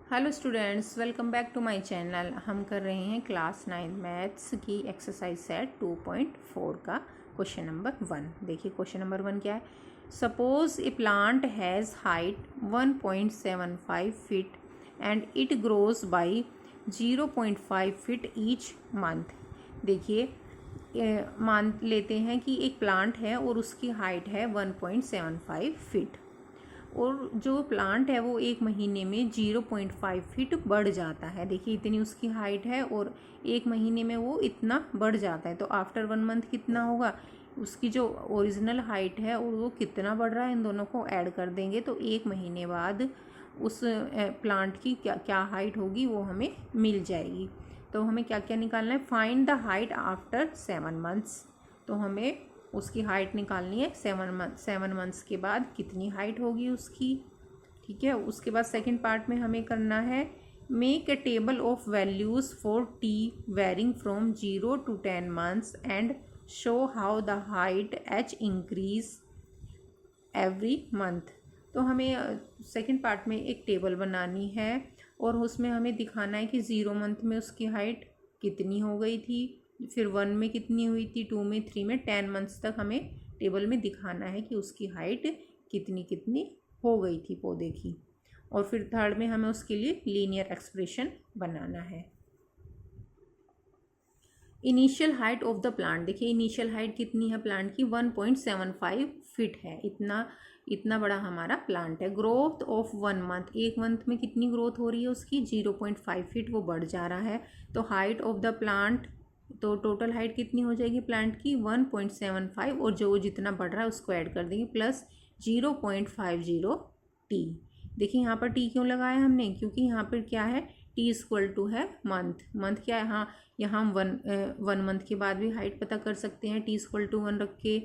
Hello students, welcome back to my channel. हम कर रहे हैं क्लास 9 मैथ्स की एक्सरसाइज सेट 2.4 का क्वेश्चन नंबर 1। देखिए क्वेश्चन नंबर 1 क्या है। Suppose A plant has height 1.75 feet and it grows bye 0.5 feet each month. देखिए मान लेते हैं कि एक प्लांट है और उसकी हाइट है 1.75 फीट और जो प्लांट है वो एक महीने में 0.5 फीट बढ़ जाता है। देखिए इतनी उसकी हाइट है और एक महीने में वो इतना बढ़ जाता है, तो आफ्टर 1 मंथ कितना होगा, उसकी जो ओरिजिनल हाइट है और वो कितना बढ़ रहा है, इन दोनों को ऐड कर देंगे तो एक महीने बाद उस प्लांट की क्या क्या हाइट होगी वो हमें मिल जाएगी। तो हमें क्या क्या निकालना है, find the height after 7 months. तो हमें उसकी हाइट निकालनी है 7 मंथ्स के बाद कितनी हाइट होगी उसकी। ठीक है, उसके बाद सेकंड पार्ट में हमें करना है make a table of values for T varying from 0 to 10 months and show how the height H increase every month. तो हमें सेकंड पार्ट में एक टेबल बनानी है और उसमें हमें दिखाना है कि 0 मंथ में उसकी हाइट कितनी हो गई थी, फिर 1 में कितनी हुई थी, 2 में, 3 में, 10 मंथ्स तक हमें टेबल में दिखाना है कि उसकी हाइट कितनी कितनी हो गई थी पौधे की। और फिर थर्ड में हमें उसके लिए लीनियर एक्सप्रेशन बनाना है। Initial height of the plant, देखिए इनिशियल हाइट कितनी है प्लांट की, 1.75 फीट है। इतना बड़ा हमारा प्लांट है। ग्रोथ ऑफ 1 मंथ, एक मंथ में कितनी ग्रोथ हो रही है उसकी, 0.5 फीट वो बढ़ जा रहा है। तो हाइट ऑफ द प्लांट, तो टोटल हाइट कितनी हो जाएगी प्लांट की, 1.75, और जो जितना बढ़ रहा है उसको ऐड कर देंगे प्लस 0.50 टी। देखिए यहाँ पर टी क्यों लगाया हमने, क्योंकि यहाँ पर क्या है, टी इक्वल टू है मंथ क्या है, हाँ यहाँ हम वन मंथ के बाद भी हाइट पता कर सकते हैं। टी इक्वल टू 1 रख के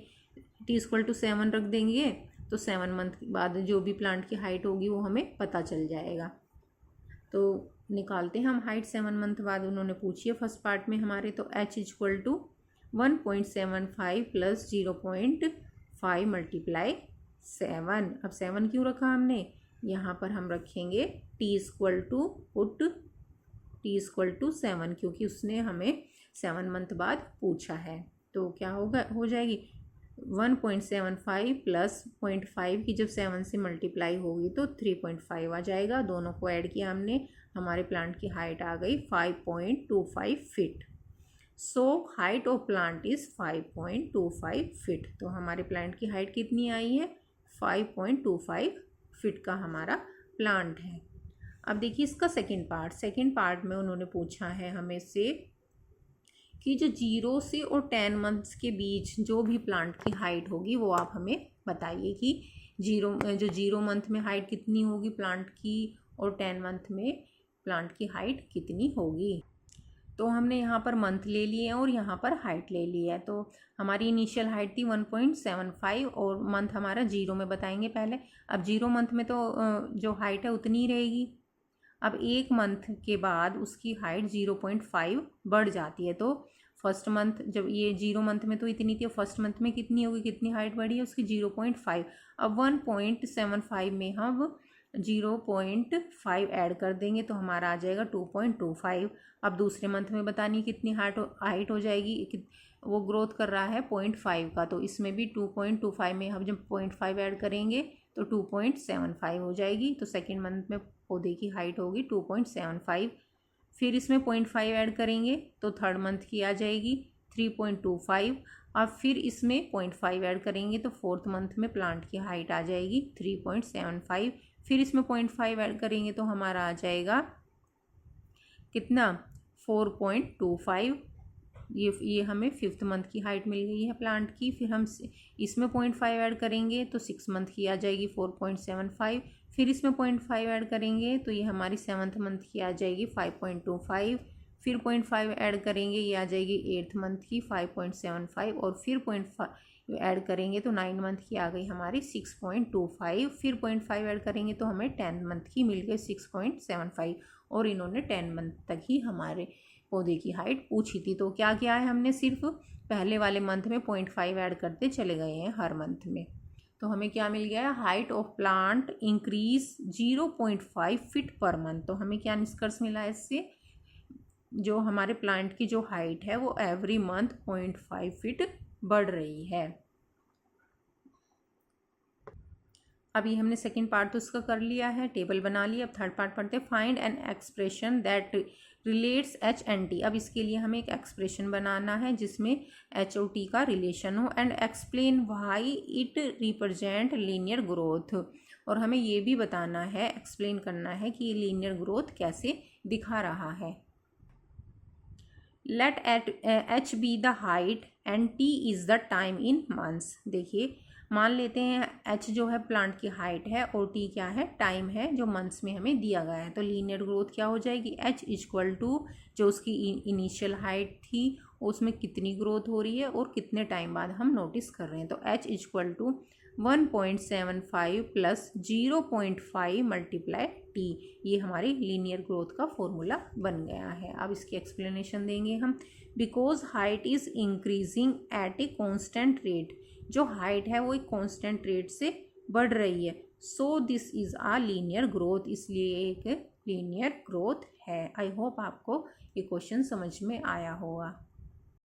टी इक्वल टू 7 रख देंगे तो 7 मंथ के बाद जो भी प्लांट की हाइट होगी वो हमें पता चल जाएगा। तो निकालते हैं हम हाइट 7 मंथ बाद उन्होंने पूछी है फर्स्ट पार्ट में हमारे। तो h equal to 1.75 plus 0.5 multiply 7। अब 7 क्यों रखा हमने, यहाँ पर हम रखेंगे t equal to put t equal to 7, क्योंकि उसने हमें 7 मंथ बाद पूछा है। तो क्या होगा, हो जाएगी 1.75 प्लस 0.5 की जब 7 से मल्टीप्लाई होगी तो 3.5 आ जाएगा। दोनों को ऐड किया हमने, हमारे प्लांट की हाइट आ गई 5.25 feet. So height of plant is 5.25 feet. तो हमारे प्लांट की हाइट कितनी आई है, 5.25 फीट का हमारा प्लांट है। अब देखिए इसका सेकंड पार्ट में उन्होंने पूछा है हमें से कि जो 0 से और 10 मंथ्स के बीच जो भी प्लांट की हाइट होगी वो आप हमें बताइए कि 0 मंथ में हाइट कितनी होगी प्लांट की और 10 मंथ में प्लांट की हाइट कितनी होगी। तो हमने यहाँ पर मंथ ले लिए हैं और यहाँ पर हाइट ले ली है। तो हमारी इनिशियल हाइट थी 1.75 और मंथ हमारा 0 में बताएंगे पहले। अब 0 मंथ में तो जो हाइट है उतनी ही रहेगी। अब एक मंथ के बाद उसकी हाइट 0.5 बढ़ जाती है। तो फर्स्ट मंथ जब ये 0 मंथ में तो इतनी थी, फर्स्ट मंथ में कितनी होगी, कितनी हाइट बढ़ी है उसकी, 0.5। अब 1.75 में हम 0.5 ऐड कर देंगे तो हमारा आ जाएगा 2.25। अब दूसरे मंथ में बतानी कितनी हाइट हो जाएगी, वो ग्रोथ कर रहा है 0.5 का, तो इसमें भी 2.25 में हम जब 0.5 ऐड करेंगे तो 2.75 हो जाएगी। तो सेकेंड मंथ में पौधे की हाइट होगी 2.75। फिर इसमें 0.5 ऐड करेंगे तो थर्ड मंथ की आ जाएगी 3.25। अब फिर इसमें 0.5 ऐड करेंगे तो फोर्थ मंथ में प्लांट की हाइट आ जाएगी 3.75। फिर इसमें 0.5 ऐड करेंगे तो हमारा आ जाएगा कितना, 4.25। ये हमें फिफ्थ मंथ की हाइट मिल गई है प्लांट की। फिर हम इसमें 0.5 ऐड करेंगे तो 6 मंथ की आ जाएगी 4.75। फिर इसमें 0.5 ऐड करेंगे तो ये हमारी 7th मंथ की आ जाएगी 5.25। फिर 0.5 ऐड करेंगे, ये आ जाएगी 8th मंथ की 5.75। और फिर 0.5 ऐड करेंगे तो 9 मंथ की आ गई हमारी 6.25। फिर 0.5 ऐड करेंगे तो हमें 10 मंथ की मिल गई 6.75। और इन्होंने 10 मंथ तक ही हमारे पौधे की हाइट पूछी थी। तो क्या है, हमने सिर्फ पहले वाले मंथ में 0.5 ऐड करते चले गए हैं हर मंथ में। तो हमें क्या मिल गया है, height of plant increase 0.5 feet per month. तो हमें क्या निष्कर्ष मिला है इससे, जो हमारे प्लांट की जो हाइट है वो एवरी मंथ 0.5 फीट बढ़ रही है। अभी हमने सेकंड पार्ट तो इसका कर लिया है, टेबल बना लिया। अब थर्ड पार्ट पढ़ते हैं, find an expression that relates H and T. अब इसके लिए हमें एक एक्सप्रेशन बनाना है जिसमें एच और टी का रिलेशन हो, and explain why it represent linear growth. और हमें ये भी बताना है, एक्सप्लेन करना है कि ये लीनियर ग्रोथ कैसे दिखा रहा है। Let h be the height and t is the time in months. देखिए, मान लेते हैं एच जो है प्लांट की हाइट है और टी क्या है, टाइम है जो मंथ्स में हमें दिया गया है। तो लीनियर ग्रोथ क्या हो जाएगी, एच इक्वल टू जो उसकी इनिशियल हाइट थी उसमें कितनी ग्रोथ हो रही है और कितने टाइम बाद हम नोटिस कर रहे हैं। तो h equal to 1.75 plus 0.5 multiply t, ये हमारी लीनियर ग्रोथ का फॉर्मूला बन गया है। अब इसकी एक्सप्लेनेशन देंगे हम। Because height is increasing at a constant rate, जो हाइट है वो एक कॉन्स्टेंट रेट से बढ़ रही है। So this is a linear growth, इसलिए एक लीनियर ग्रोथ है। आई होप आपको ये क्वेश्चन समझ में आया होगा।